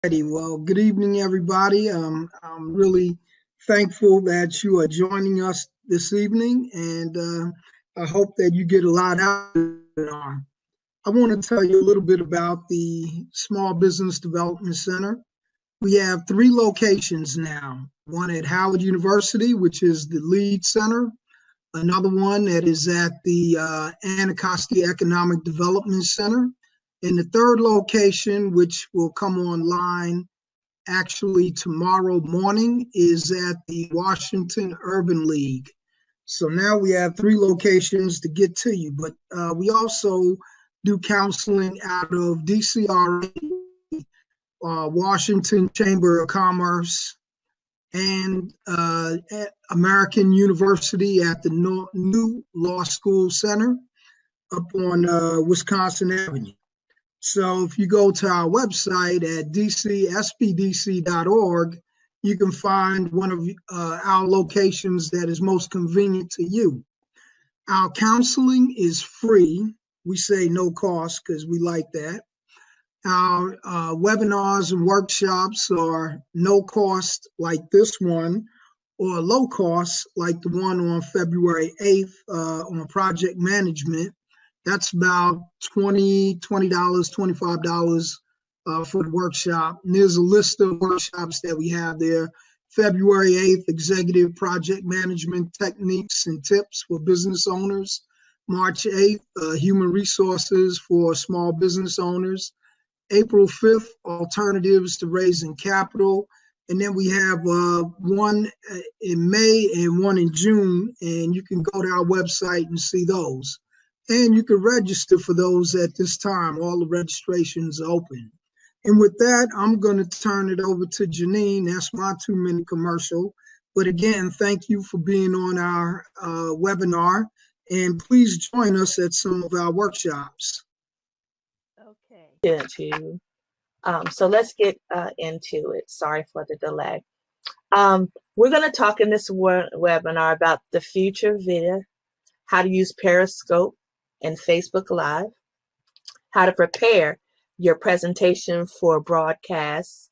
Well, good evening, everybody. I'm really thankful that you are joining us this evening, and I hope that you get a lot out of it. I want to tell you a little bit about the Small Business Development Center. We have 3 locations now, one at Howard University, which is the lead center, another one that is at the Anacostia Economic Development Center, and the third location, which will come online actually tomorrow morning, is at the Washington Urban League. So now we have 3 locations to get to you, but we also do counseling out of DCRA, Washington Chamber of Commerce, and American University at the new Law School Center up on Wisconsin Avenue. So if you go to our website at DCSBDC.org, you can find one of our locations that is most convenient to you. Our counseling is free. We say no cost because we like that. Our webinars and workshops are no cost like this one, or low cost like the one on February 8th on project management. That's about $20, $25 for the workshop. And there's a list of workshops that we have there. February 8th, Executive Project Management Techniques and Tips for Business Owners. March 8th, Human Resources for Small Business Owners. April 5th, Alternatives to Raising Capital. And then we have one in May and one in June, and you can go to our website and see those. And you can register for those at this time. All the registrations are open. And with that, I'm going to turn it over to Jennene. That's my 2-minute commercial. But again, thank you for being on our webinar. And please join us at some of our workshops. Okay. So let's get into it. Sorry for the delay. We're going to talk in this webinar about the future video, how to use Periscope and Facebook Live, how to prepare your presentation for broadcasts,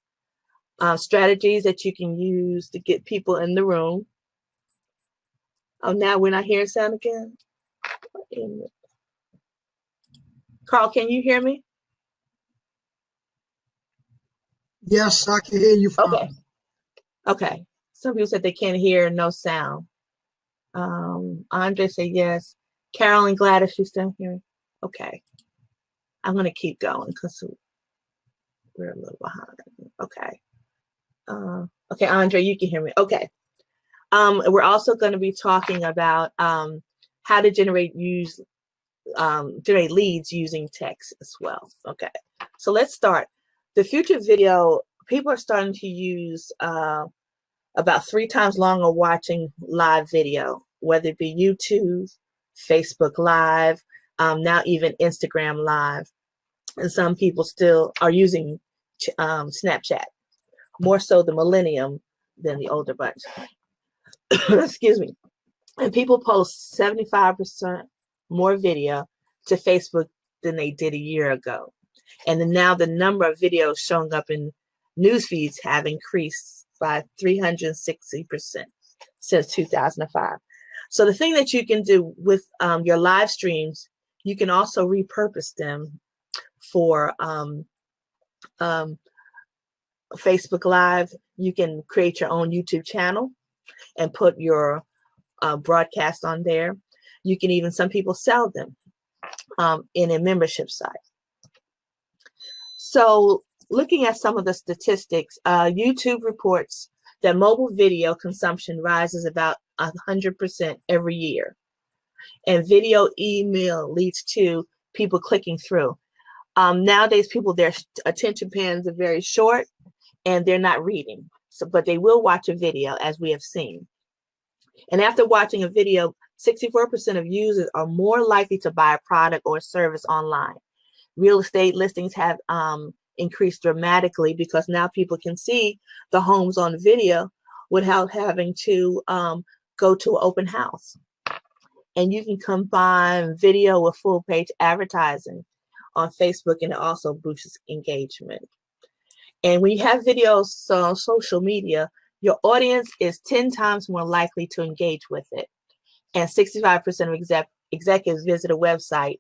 strategies that you can use to get people in the room. Oh, now we're not hearing sound again? Carl, can you hear me? Yes, I can hear you fine. Okay. Okay. Some people said they can't hear, no sound. Andre said yes. Carolyn, Gladys, you still hearing? Okay. I'm going to keep going because we're a little behind. Okay. Okay, Andre, you can hear me. Okay. We're also going to be talking about how to generate leads using text as well. Okay. So let's start. The future video, people are starting to use about 3 times longer watching live video, whether it be YouTube, Facebook Live, now even Instagram Live. And some people still are using Snapchat, more so the millennium than the older bunch. Excuse me. And people post 75% more video to Facebook than they did a year ago. And then now the number of videos showing up in news feeds have increased by 360% since 2005. So the thing that you can do with your live streams, you can also repurpose them for Facebook Live. You can create your own YouTube channel and put your broadcast on there. You can even, some people sell them in a membership site. So looking at some of the statistics, YouTube reports that mobile video consumption rises about 100% every year. And video email leads to people clicking through. Nowadays, their attention spans are very short and they're not reading. But they will watch a video, as we have seen. And after watching a video, 64% of users are more likely to buy a product or service online. Real estate listings have increased dramatically because now people can see the homes on video without having to go to an open house. And you can combine video with full page advertising on Facebook, and it also boosts engagement. And when you have videos on social media, your audience is 10 times more likely to engage with it. And 65% of executives visit a website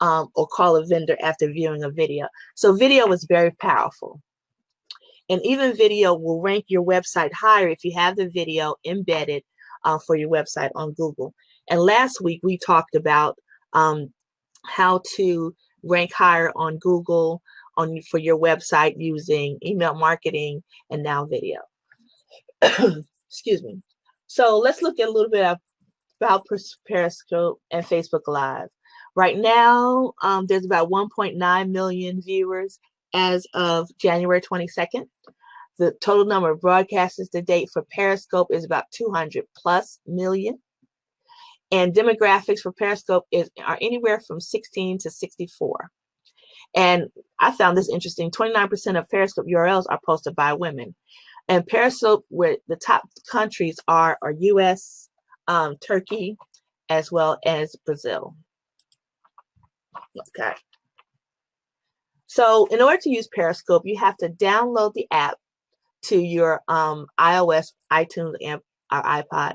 or call a vendor after viewing a video. So video is very powerful. And even video will rank your website higher if you have the video embedded for your website on Google. And last week we talked about how to rank higher on Google for your website using email marketing and now video. Excuse me. So let's look at a little bit about Periscope and Facebook Live. Right now, there's about 1.9 million viewers as of January 22nd. The total number of broadcasters to date for Periscope is about 200+ million. And demographics for Periscope are anywhere from 16 to 64. And I found this interesting. 29% of Periscope URLs are posted by women. And Periscope, where the top countries are US, Turkey, as well as Brazil. Okay. So in order to use Periscope, you have to download the app to your iOS, iTunes, or iPod,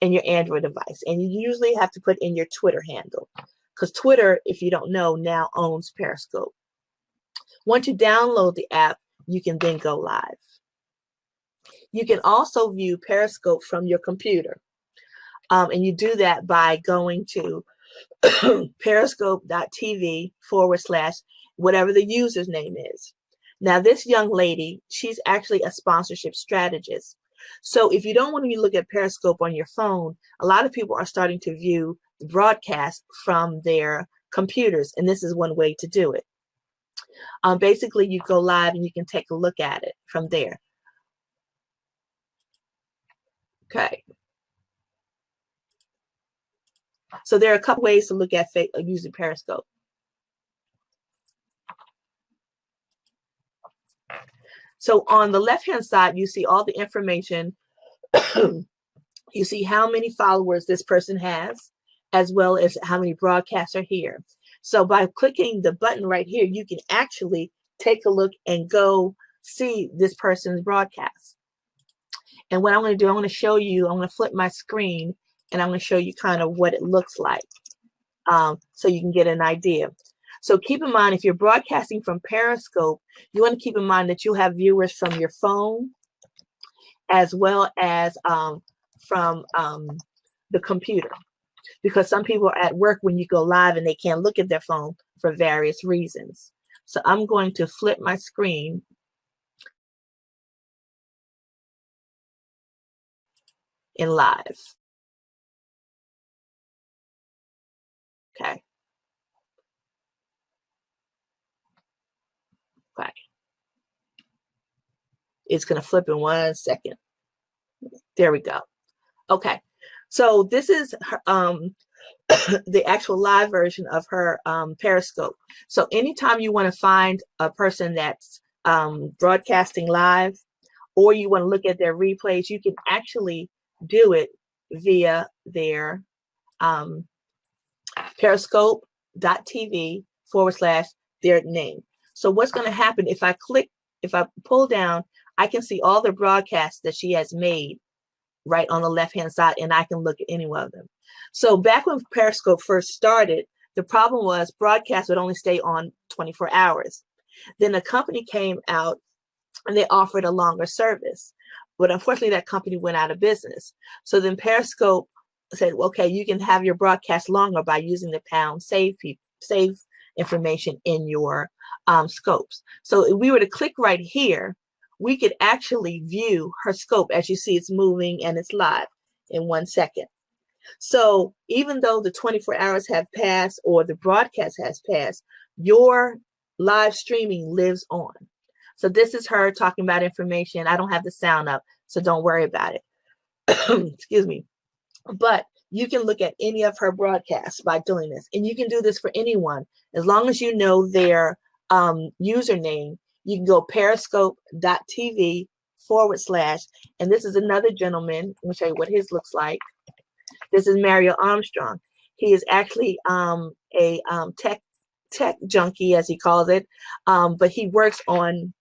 and your Android device. And you usually have to put in your Twitter handle, because Twitter, if you don't know, now owns Periscope. Once you download the app, you can then go live. You can also view Periscope from your computer. And you do that by going to periscope.tv / whatever the user's name is. Now, this young lady, she's actually a sponsorship strategist. So if you don't want to look at Periscope on your phone, a lot of people are starting to view the broadcast from their computers, and this is one way to do it. Basically, you go live and you can take a look at it from there. Okay. So there are a couple ways to look at using Periscope. So on the left-hand side, you see all the information. You see how many followers this person has, as well as how many broadcasts are here. So by clicking the button right here, you can actually take a look and go see this person's broadcast. And what I'm going to do, I'm going to show you, I'm going to flip my screen, and I'm going to show you kind of what it looks like so you can get an idea. So keep in mind, if you're broadcasting from Periscope, you want to keep in mind that you'll have viewers from your phone as well as from the computer, because some people are at work when you go live and they can't look at their phone for various reasons. So I'm going to flip my screen in live. Okay. Okay. It's going to flip in 1 second. There we go. Okay. So this is the actual live version of her Periscope. So anytime you want to find a person that's broadcasting live, or you want to look at their replays, you can actually do it via their periscope.tv / their name. So what's going to happen if I pull down, I can see all the broadcasts that she has made right on the left-hand side, and I can look at any one of them. So back when Periscope first started, the problem was broadcasts would only stay on 24 hours. Then a company came out and they offered a longer service. But unfortunately, that company went out of business. So then Periscope said, okay, you can have your broadcast longer by using the pound save information in your scopes. So if we were to click right here, we could actually view her scope. As you see, it's moving and it's live in 1 second. So even though the 24 hours have passed or the broadcast has passed, your live streaming lives on. So this is her talking about information. I don't have the sound up, so don't worry about it. Excuse me. But you can look at any of her broadcasts by doing this. And you can do this for anyone. As long as you know their username, you can go periscope.tv / and this is another gentleman. Let me show you what his looks like. This is Mario Armstrong. He is actually a tech junkie, as he calls it, but he works on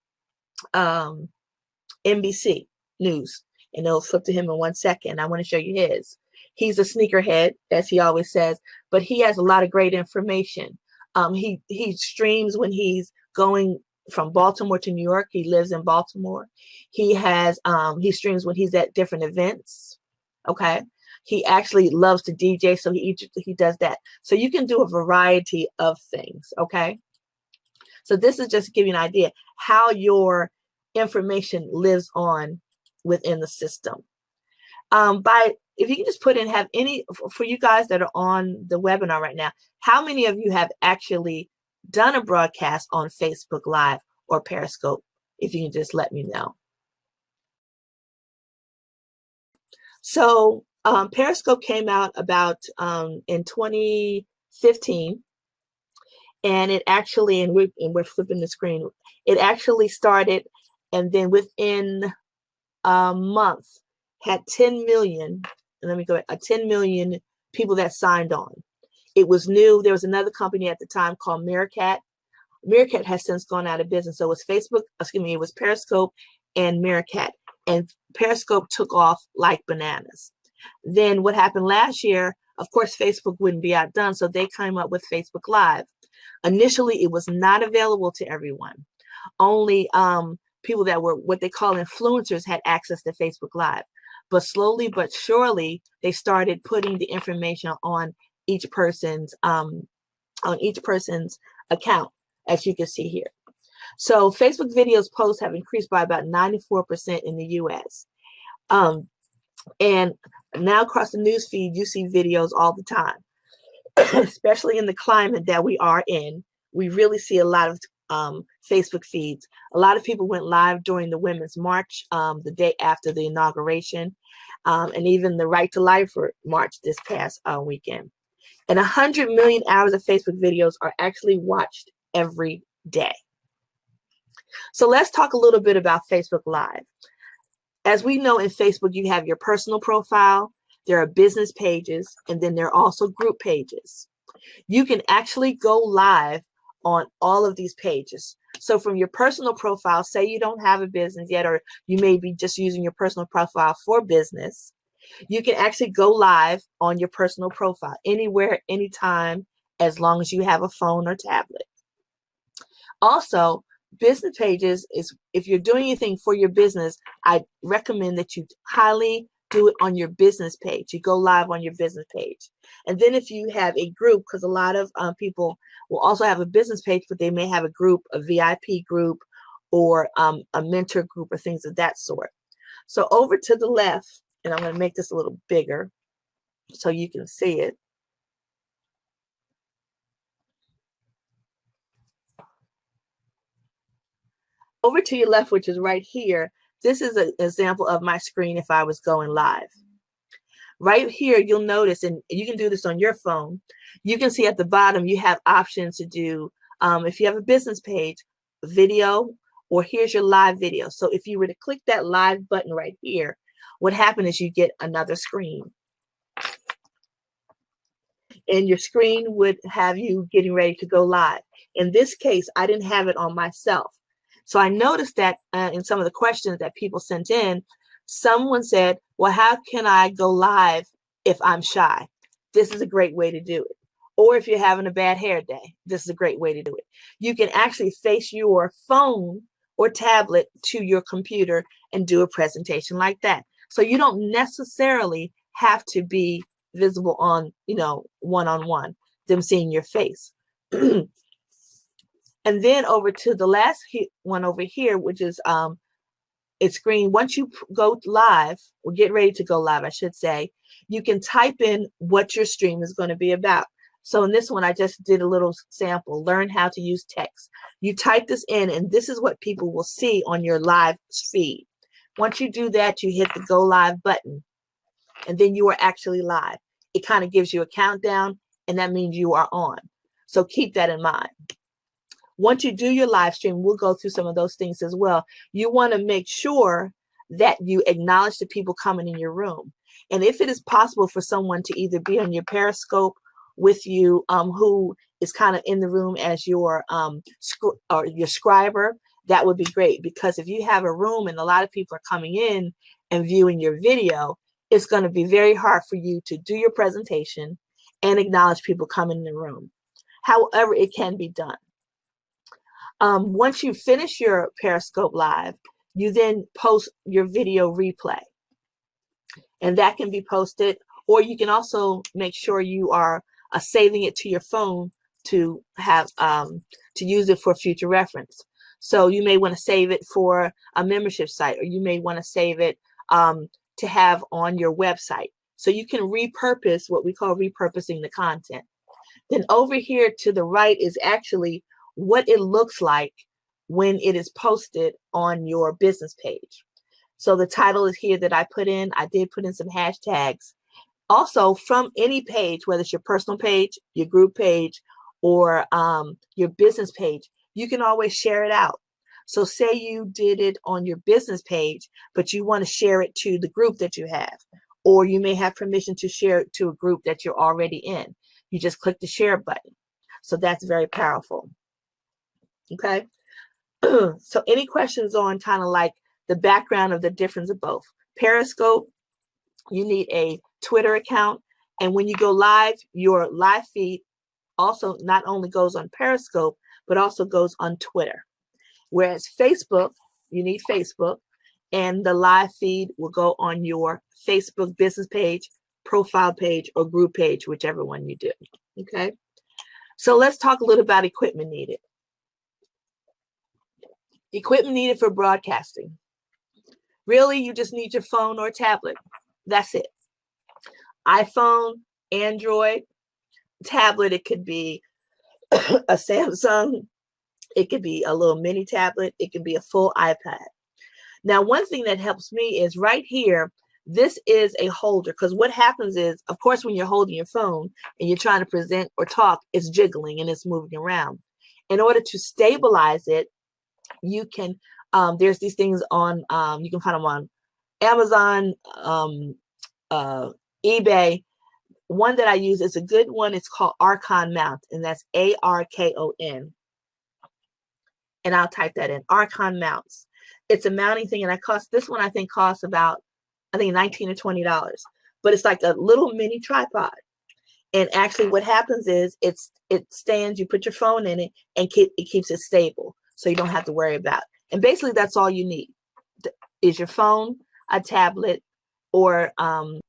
NBC News, and it'll flip to him in 1 second. I want to show you his. He's a sneakerhead, as he always says, but he has a lot of great information. He streams when he's going from Baltimore to New York. He lives in Baltimore. He streams when he's at different events. Okay. He actually loves to DJ, so he does that. So you can do a variety of things. Okay. So this is just to give you an idea how your information lives on within the system. If you can just put in, for you guys that are on the webinar right now, how many of you have actually done a broadcast on Facebook Live or Periscope? If you can just let me know. So Periscope came out about in 2015, and it actually, and we're flipping the screen, it actually started, and then within a month had 10 million, and let me go, 10 million people that signed on. It was new. There was another company at the time called Meerkat. Meerkat has since gone out of business. So it was it was Periscope and Meerkat. And Periscope took off like bananas. Then what happened last year, of course, Facebook wouldn't be outdone, so they came up with Facebook Live. Initially, it was not available to everyone. Only people that were what they call influencers had access to Facebook Live. But slowly but surely, they started putting the information on each person's account, as you can see here. So Facebook videos posts have increased by about 94% in the US. And now across the news feed, you see videos all the time, especially in the climate that we are in. We really see a lot of Facebook feeds. A lot of people went live during the Women's March, the day after the inauguration, and even the Right to Life March this past weekend. And 100 million hours of Facebook videos are actually watched every day. So let's talk a little bit about Facebook Live. As we know, in Facebook, you have your personal profile, there are business pages, and then there are also group pages. You can actually go live on all of these pages. So from your personal profile, say you don't have a business yet, or you may be just using your personal profile for business, you can actually go live on your personal profile anywhere, anytime, as long as you have a phone or tablet. Also, business pages is, if you're doing anything for your business, I recommend that you highly do it on your business page. You go live on your business page. And then if you have a group, because a lot of people will also have a business page, but they may have a group, a VIP group, or a mentor group, or things of that sort. So over to the left, and I'm going to make this a little bigger so you can see it. Over to your left, which is right here, this is an example of my screen if I was going live. Right here, you'll notice, and you can do this on your phone, you can see at the bottom you have options to do, if you have a business page, video, or here's your live video. So if you were to click that live button right here, what happened is you get another screen. And your screen would have you getting ready to go live. In this case, I didn't have it on myself. So I noticed that in some of the questions that people sent in, someone said, well, how can I go live if I'm shy? This is a great way to do it. Or if you're having a bad hair day, this is a great way to do it. You can actually face your phone or tablet to your computer and do a presentation like that. So you don't necessarily have to be visible on, one-on-one, them seeing your face. And then over to the last one over here, which is it's screen. Once you go live, or get ready to go live, I should say, you can type in what your stream is going to be about. So in this one, I just did a little sample, learn how to use text. You type this in, and this is what people will see on your live feed. Once you do that, you hit the go live button, and then you are actually live. It kind of gives you a countdown, and that means you are on. So keep that in mind. Once you do your live stream, we'll go through some of those things as well. You want to make sure that you acknowledge the people coming in your room. And if it is possible for someone to either be on your Periscope with you, who is kind of in the room as your scriber, that would be great, because if you have a room and a lot of people are coming in and viewing your video, it's going to be very hard for you to do your presentation and acknowledge people coming in the room. However, it can be done. Once you finish your Periscope Live, you then post your video replay. And that can be posted, or you can also make sure you are saving it to your phone to have to use it for future reference. So you may want to save it for a membership site, or you may want to save it to have on your website. So you can repurpose, what we call repurposing the content. Then over here to the right is actually what it looks like when it is posted on your business page. So the title is here that I put in. I did put in some hashtags. Also, from any page, whether it's your personal page, your group page, or your business page, you can always share it out. So say you did it on your business page, but you want to share it to the group that you have, or you may have permission to share it to a group that you're already in. You just click the share button. So that's very powerful. Okay. So any questions on kind of like the background of the difference of both? Periscope, you need a Twitter account. And when you go live, your live feed also not only goes on Periscope, but also goes on Twitter. Whereas Facebook, you need Facebook, and the live feed will go on your Facebook business page, profile page, or group page, whichever one you do. Okay. So let's talk a little about equipment needed. Equipment needed for broadcasting. Really, you just need your phone or tablet. That's it. iPhone, Android, tablet, it could be a Samsung, it could be a little mini tablet, it could be a full iPad. Now, one thing that helps me is right here, this is a holder, because what happens is, of course, when you're holding your phone and you're trying to present or talk, it's jiggling and it's moving around. In order to stabilize it, you can, there's these things on, you can find them on Amazon, eBay. One that I use is a good one. It's called Archon Mount, and that's ARKON. And I'll type that in, Archon Mounts. It's a mounting thing, and this one I think costs about, I think $19 or $20. But it's like a little mini tripod. And actually what happens is it stands, you put your phone in it, and it keeps it stable. So you don't have to worry about it. And basically that's all you need is your phone, a tablet, or an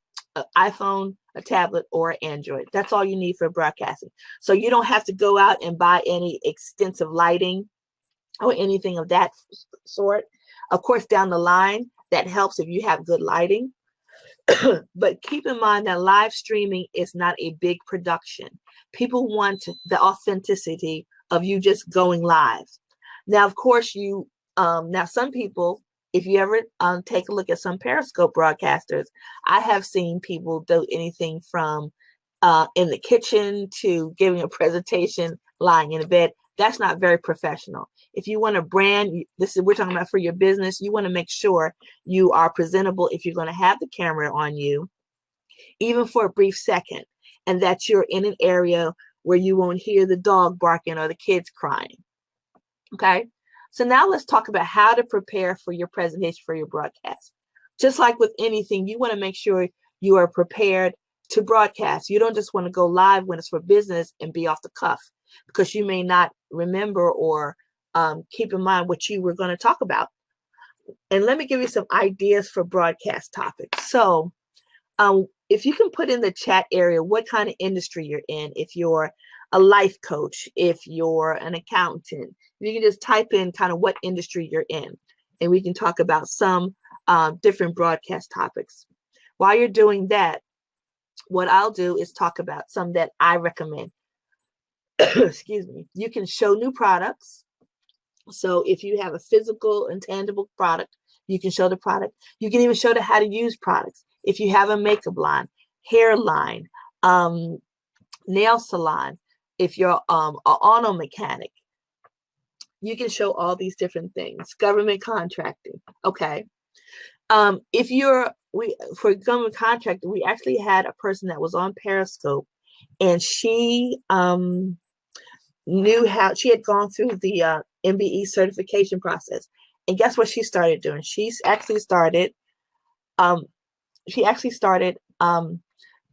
iPhone, a tablet, or Android. That's all you need for broadcasting. So you don't have to go out and buy any extensive lighting or anything of that sort. Of course, down the line, that helps if you have good lighting. But keep in mind that live streaming is not a big production. People want the authenticity of you just going live. Now, of course, now some people, if you ever take a look at some Periscope broadcasters, I have seen people do anything from in the kitchen to giving a presentation lying in a bed. That's not very professional. If you want to brand, we're talking about for your business, you want to make sure you are presentable if you're going to have the camera on you, even for a brief second, and that you're in an area where you won't hear the dog barking or the kids crying. Okay, so now let's talk about how to prepare for your presentation, for your broadcast. Just like with anything, you want to make sure you are prepared to broadcast. You don't just want to go live when it's for business and be off the cuff, because you may not remember or keep in mind what you were going to talk about. And let me give you some ideas for broadcast topics. So if you can put in the chat area what kind of industry you're in, if you're a life coach, if you're an accountant, you can just type in kind of what industry you're in, and we can talk about some different broadcast topics. While you're doing that, what I'll do is talk about some that I recommend. Excuse me. You can show new products. So if you have a physical and tangible product, you can show the product. You can even show how to use products. If you have a makeup line, hair line, nail salon, if you're an auto mechanic, you can show all these different things. Government contracting. Okay. If you're, for government contracting, we actually had a person that was on Periscope, and she knew how, she had gone through the MBE certification process. And guess what she started doing? She actually started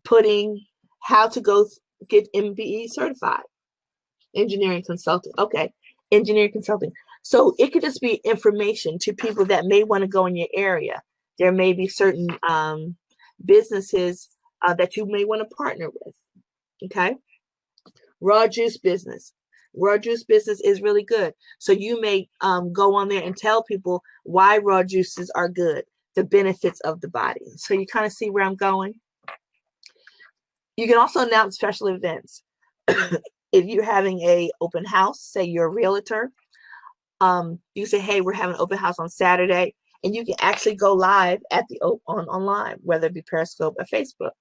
putting how to go get MBE certified. Engineering consulting. Okay, engineering consulting. So it could just be information to people that may want to go in your area. There may be certain businesses that you may want to partner with. Okay. Raw juice business. Raw juice business is really good. So you may go on there and tell people why raw juices are good, the benefits of the body. So you kind of see where I'm going. You can also announce special events. If you're having a open house, say you're a realtor, you say, hey, we're having an open house on Saturday, and you can actually go live at the online, whether it be Periscope or Facebook.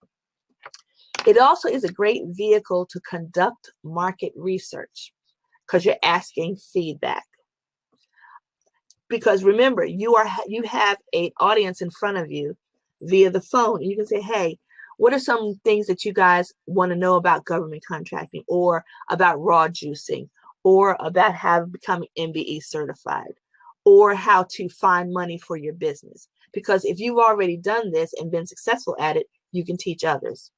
It also is a great vehicle to conduct market research because you're asking feedback. Because remember, you have an audience in front of you via the phone. And you can say, hey, what are some things that you guys want to know about government contracting, or about raw juicing, or about how to become MBE certified, or how to find money for your business? Because if you've already done this and been successful at it, you can teach others.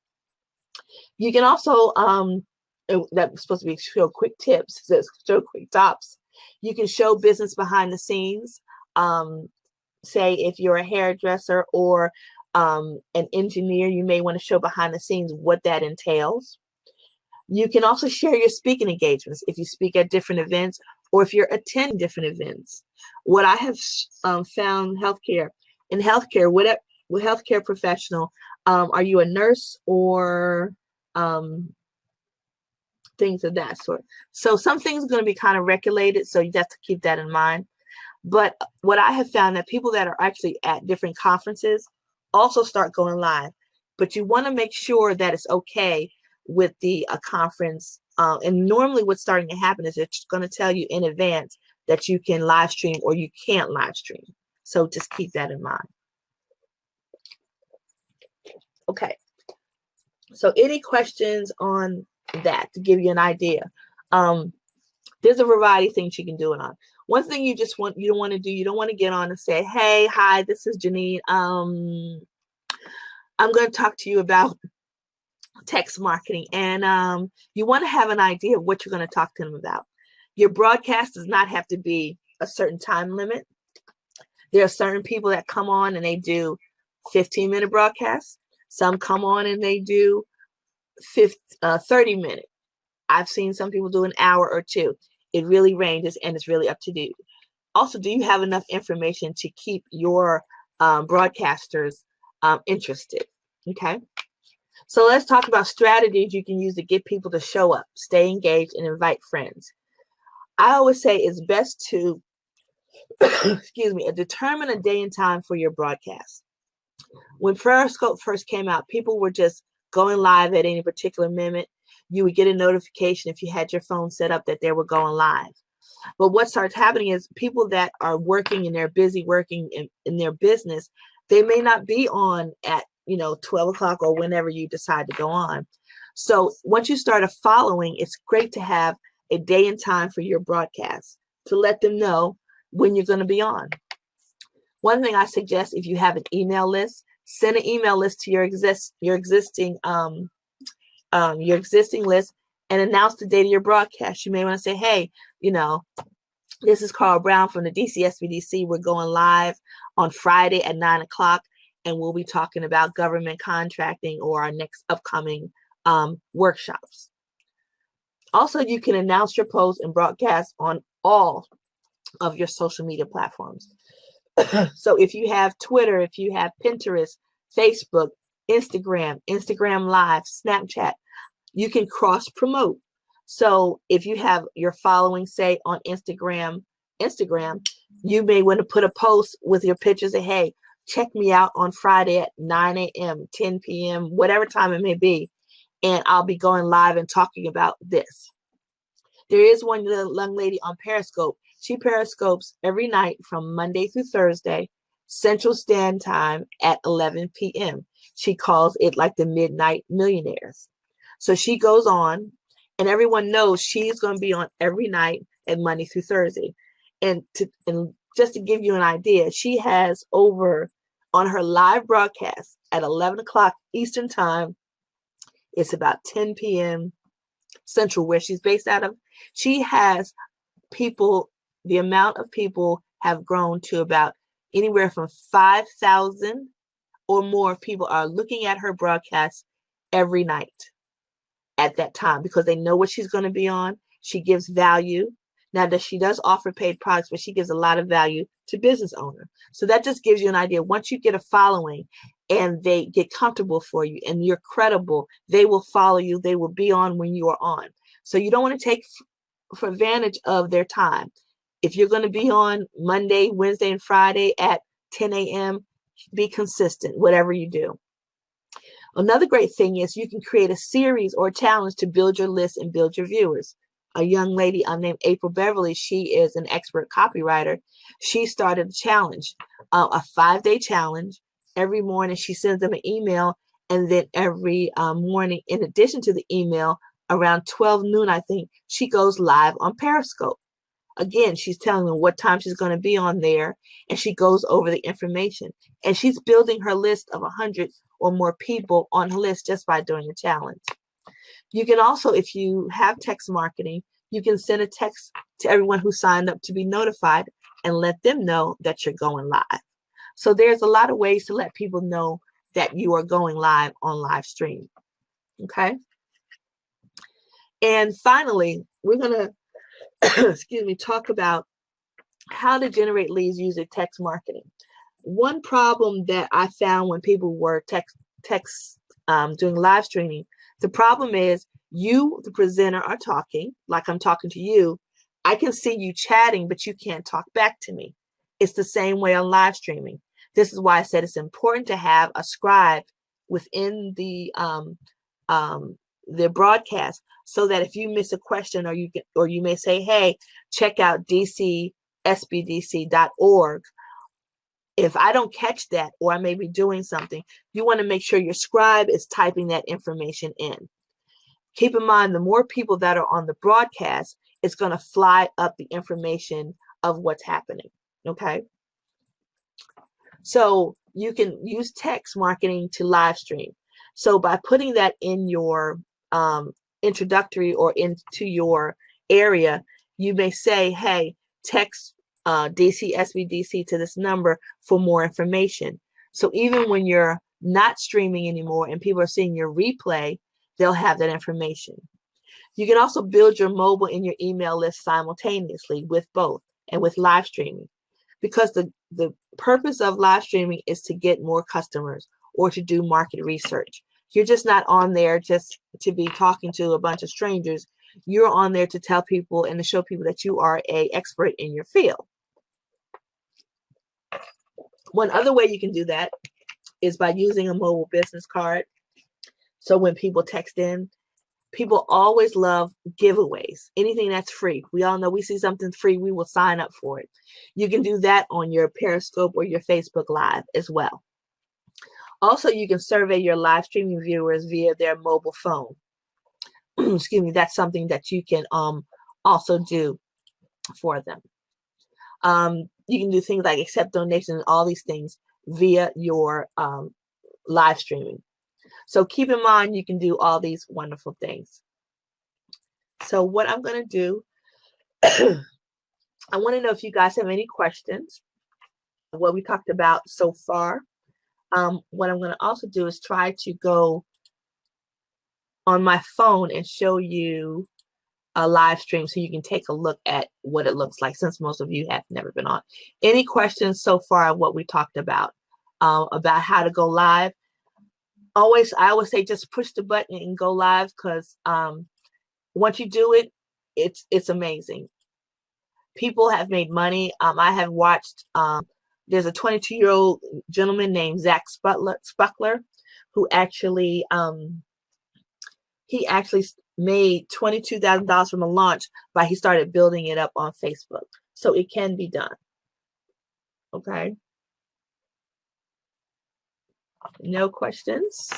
You can also, that's supposed to be show quick tips, show quick tops. You can show business behind the scenes. Say if you're a hairdresser or an engineer, you may want to show behind the scenes what that entails. You can also share your speaking engagements if you speak at different events or if you're attending different events. What I have found in healthcare, what healthcare professional, are you a nurse or things of that sort? So some things are going to be kind of regulated, so you have to keep that in mind. But what I have found that people that are actually at different conferences also start going live. But you want to make sure that it's okay with the conference. And normally what's starting to happen is it's going to tell you in advance that you can live stream or you can't live stream. So just keep that in mind. Okay. So any questions on that to give you an idea? There's a variety of things you can do it on. One thing you don't want to get on and say, hey, hi, this is Jennene. I'm going to talk to you about text marketing. And you want to have an idea of what you're going to talk to them about. Your broadcast does not have to be a certain time limit. There are certain people that come on and they do 15-minute broadcasts. Some come on and they do 30-minute. I've seen some people do an hour or two. It really ranges, and it's really up to you. Also, do you have enough information to keep your broadcasters interested? Okay. So let's talk about strategies you can use to get people to show up, stay engaged, and invite friends. I always say it's best to, determine a day and time for your broadcast. When Periscope first came out, people were just going live at any particular minute. You would get a notification if you had your phone set up that they were going live. But what starts happening is people that are working and they're busy working in their business, they may not be on at 12 o'clock or whenever you decide to go on. So once you start a following, it's great to have a day and time for your broadcast to let them know when you're going to be on. One thing I suggest, if you have an email list, send an email list to your existing list and announce the date of your broadcast. You may want to say, hey, this is Carl Brown from the DCSBDC. We're going live on Friday at 9 o'clock, and we'll be talking about government contracting or our next upcoming workshops. Also, you can announce your posts and broadcast on all of your social media platforms. So if you have Twitter, if you have Pinterest, Facebook, Instagram Live, Snapchat, you can cross promote. So if you have your following, say on Instagram, you may want to put a post with your pictures and, hey, check me out on Friday at 9 a.m., 10 p.m., whatever time it may be. And I'll be going live and talking about this. There is one young lady on Periscope. She periscopes every night from Monday through Thursday, Central Standard Time at 11 p.m. She calls it like the Midnight Millionaires. So she goes on, and everyone knows she's going to be on every night at Monday through Thursday. And just to give you an idea, she has over on her live broadcast at 11 o'clock Eastern time. It's about 10 p.m. Central, where she's based out of. She has people, the amount of people have grown to about anywhere from 5,000 or more people are looking at her broadcast every night at that time because they know what she's going to be on. She gives value. Now, she does offer paid products, but she gives a lot of value to business owners. So that just gives you an idea. Once you get a following and they get comfortable for you and you're credible, they will follow you. They will be on when you are on. So you don't want to take for advantage of their time. If you're going to be on Monday, Wednesday, and Friday at 10 a.m., be consistent, whatever you do. Another great thing is you can create a series or a challenge to build your list and build your viewers. A young lady named April Beverly, she is an expert copywriter. She started a challenge, a 5-day challenge. Every morning she sends them an email, and then every morning, in addition to the email, around 12 noon, I think, she goes live on Periscope. Again, she's telling them what time she's going to be on there, and she goes over the information. And she's building her list of 100 or more people on her list just by doing a challenge. You can also, if you have text marketing, you can send a text to everyone who signed up to be notified and let them know that you're going live. So there's a lot of ways to let people know that you are going live on live stream. Okay. And finally, we're going to, talk about how to generate leads using text marketing. One problem that I found when people were doing live streaming, the problem is you, the presenter, are talking like I'm talking to you. I can see you chatting, but you can't talk back to me. It's the same way on live streaming. This is why I said it's important to have a scribe within the broadcast, so that if you miss a question or you may say, hey, check out DCSBDC.org. If I don't catch that, or I may be doing something, you want to make sure your scribe is typing that information in. Keep in mind, the more people that are on the broadcast, it's going to fly up the information of what's happening. Okay. So you can use text marketing to live stream. So by putting that in your introductory or into your area, you may say, hey, text DCSBDC to this number for more information. So even when you're not streaming anymore and people are seeing your replay, they'll have that information. You can also build your mobile and your email list simultaneously with both and with live streaming, because the purpose of live streaming is to get more customers or to do market research. You're just not on there just to be talking to a bunch of strangers. You're on there to tell people and to show people that you are an expert in your field. One other way you can do that is by using a mobile business card. So when people text in, people always love giveaways, anything that's free. We all know we see something free, we will sign up for it. You can do that on your Periscope or your Facebook Live as well. Also, you can survey your live streaming viewers via their mobile phone. Excuse me, that's something that you can also do for them. You can do things like accept donations and all these things via your live streaming. So keep in mind, you can do all these wonderful things. So what I'm going to do, I want to know if you guys have any questions, what we talked about so far. What I'm going to also do is try to go on my phone and show you a live stream so you can take a look at what it looks like, since most of you have never been on. Any questions so far of what we talked about how to go live? I always say just push the button and go live, because once you do it, it's amazing. People have made money. I have watched, there's a 22-year-old gentleman named Zach Spuckler who actually, he actually made $22,000 from a launch by he started building it up on Facebook. So it can be done. Okay. No questions?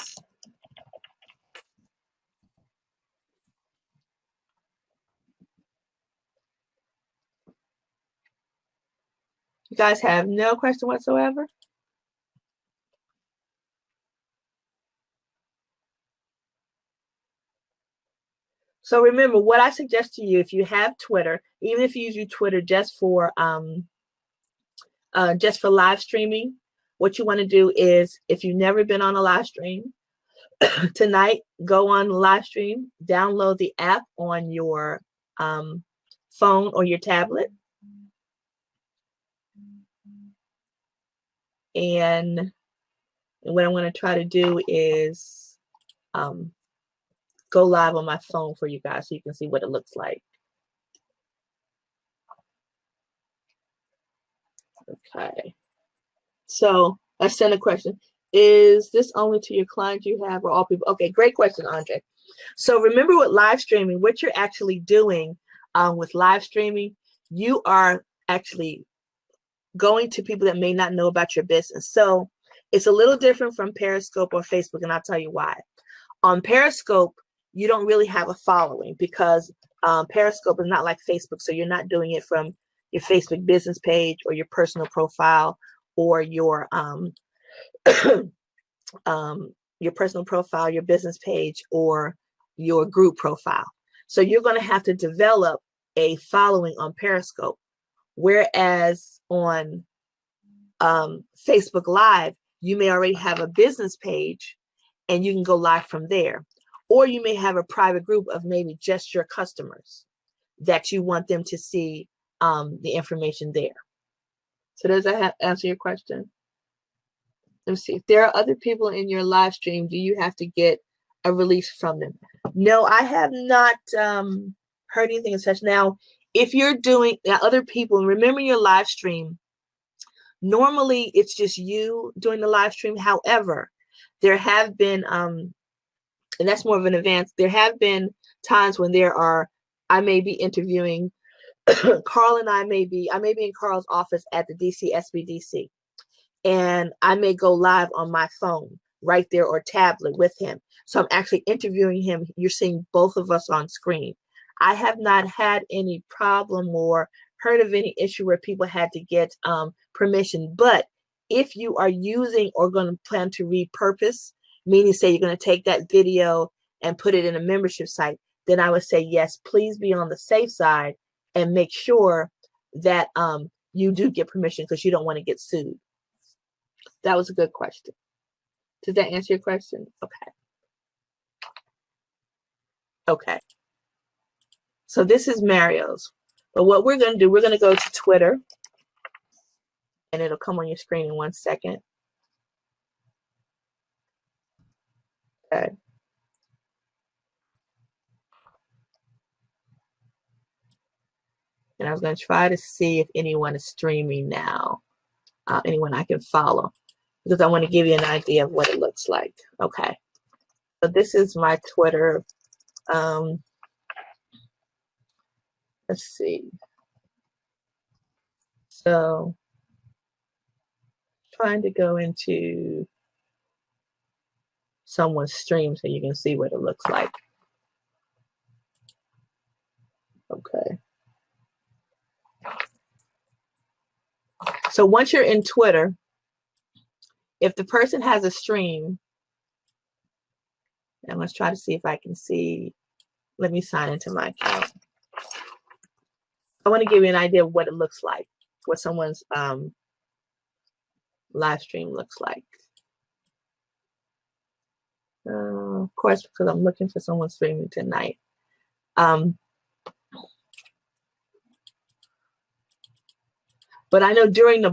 You guys have no question whatsoever? So remember, what I suggest to you, if you have Twitter, even if you use Twitter just for live streaming, what you want to do is, if you've never been on a live stream, tonight, go on live stream, download the app on your phone or your tablet. And what I'm going to try to do is go live on my phone for you guys so you can see what it looks like. Okay. So let's send a question. Is this only to your clients you have or all people? Okay, great question, Andre. So remember with live streaming, what you're actually doing with live streaming, you are actually going to people that may not know about your business. So it's a little different from Periscope or Facebook, and I'll tell you why. On Periscope, you don't really have a following because Periscope is not like Facebook, so you're not doing it from your Facebook business page or your personal profile or your personal profile, your business page, or your group profile. So you're going to have to develop a following on Periscope. Whereas on Facebook Live, you may already have a business page and you can go live from there. Or you may have a private group of maybe just your customers that you want them to see the information there. So does that answer your question? Let me see. If there are other people in your live stream, do you have to get a release from them? No, I have not heard anything as such. Now, if you're doing other people, remember your live stream, normally it's just you doing the live stream. However, there have been, and that's more of an advance, there have been times when I may be interviewing, Carl and I may be in Carl's office at the DCSBDC. And I may go live on my phone right there or tablet with him. So I'm actually interviewing him. You're seeing both of us on screen. I have not had any problem or heard of any issue where people had to get permission. But if you are using or going to plan to repurpose, meaning say you're going to take that video and put it in a membership site, then I would say, yes, please be on the safe side and make sure that you do get permission because you don't want to get sued. That was a good question. Does that answer your question? Okay. Okay. So this is Mario's. But what we're going to do, we're going to go to Twitter. And it'll come on your screen in 1 second. Okay. And I was going to try to see if anyone is streaming now. Anyone I can follow. Because I want to give you an idea of what it looks like. Okay. So this is my Twitter. Let's see. So trying to go into someone's stream so you can see what it looks like. Okay. So once you're in Twitter, if the person has a stream, and let's try to see if I can see, let me sign into my account. I want to give you an idea of what it looks like, what someone's live stream looks like. Of course, because I'm looking for someone streaming tonight. But I know during the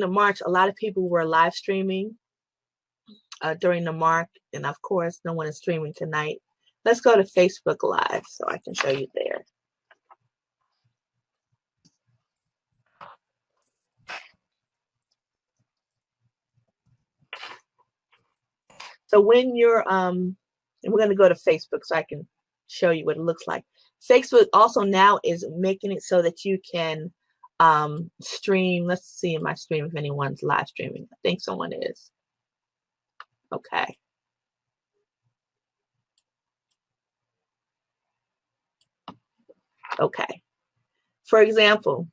March, a lot of people were live streaming during the March, and of course, no one is streaming tonight. Let's go to Facebook Live so I can show you there. So when you're, and we're going to go to Facebook so I can show you what it looks like. Facebook also now is making it so that you can stream. Let's see in my stream if anyone's live streaming. I think someone is. Okay. Okay. For example,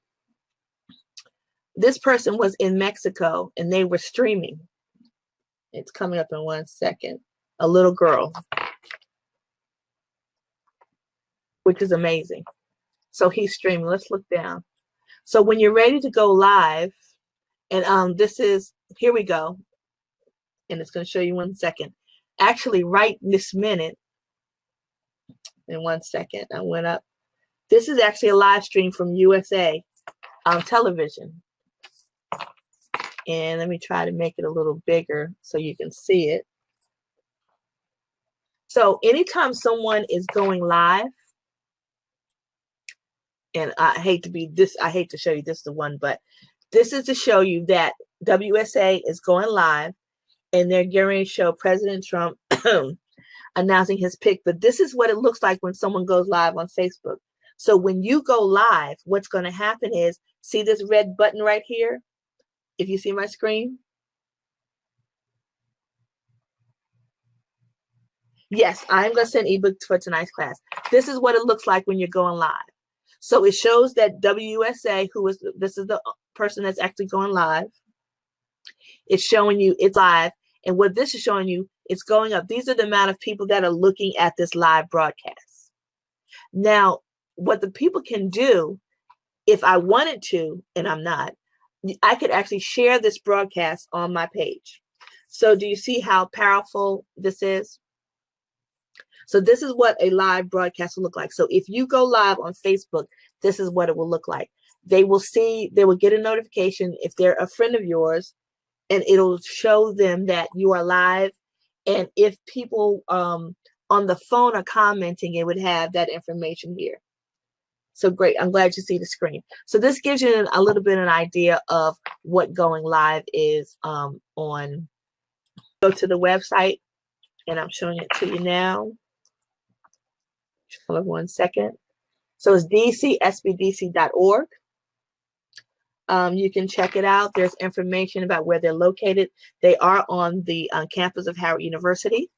this person was in Mexico and they were streaming. It's coming up in 1 second. A little girl, which is amazing. So he's streaming. Let's look down. So when you're ready to go live, and this is, here we go. And it's going to show you 1 second. Actually, right this minute, in 1 second, I went up. This is actually a live stream from USA television. And let me try to make it a little bigger so you can see it. So anytime someone is going live, and I hate to show you this the one, but this is to show you that WSA is going live and they're getting to show President Trump announcing his pick. But this is what it looks like when someone goes live on Facebook. So when you go live, what's going to happen is, see this red button right here? If you see my screen. Yes, I'm going to send ebooks for tonight's class. This is what it looks like when you're going live. So it shows that WSA, this is the person that's actually going live. It's showing you it's live. And what this is showing you, it's going up. These are the amount of people that are looking at this live broadcast. Now, what the people can do, if I wanted to, and I'm not, I could actually share this broadcast on my page. So do you see how powerful this is? So this is what a live broadcast will look like. So if you go live on Facebook, this is what it will look like. They will get a notification if they're a friend of yours, and it'll show them that you are live. And if people on the phone are commenting, it would have that information here. So great. I'm glad you see the screen. So this gives you a little bit of an idea of what going live is on. Go to the website, and I'm showing it to you now. Hold on 1 second. So it's DCSBDC.org. You can check it out. There's information about where they're located. They are on the campus of Howard University,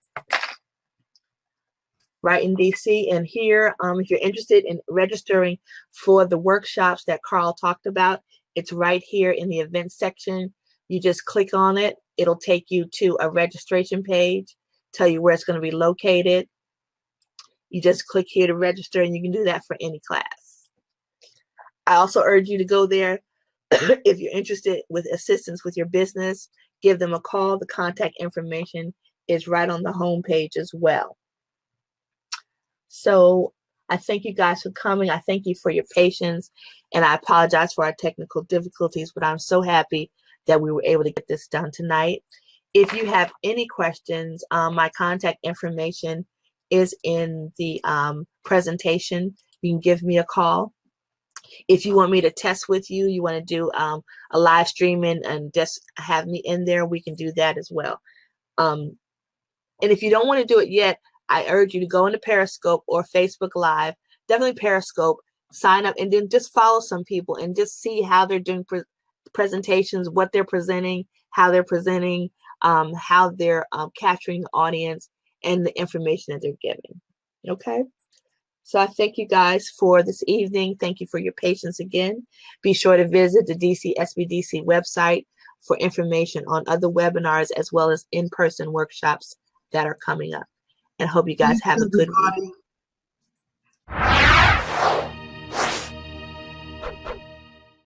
right in DC. And here, if you're interested in registering for the workshops that Carl talked about, it's right here in the events section. You just click on it. It'll take you to a registration page, tell you where it's going to be located. You just click here to register, and you can do that for any class. I also urge you to go there if you're interested with assistance with your business. Give them a call. The contact information is right on the home page as well. So I thank you guys for coming. I thank you for your patience, and I apologize for our technical difficulties, but I'm so happy that we were able to get this done tonight. If you have any questions, my contact information is in the presentation. You can give me a call. If you want me to test with you, you want to do a live streaming and just have me in there, we can do that as well. And if you don't want to do it yet, I urge you to go into Periscope or Facebook Live, definitely Periscope, sign up, and then just follow some people and just see how they're doing presentations, what they're presenting, how they're presenting, how they're capturing the audience, and the information that they're giving. Okay? So I thank you guys for this evening. Thank you for your patience again. Be sure to visit the DCSBDC website for information on other webinars as well as in-person workshops that are coming up. And hope you guys have a good week.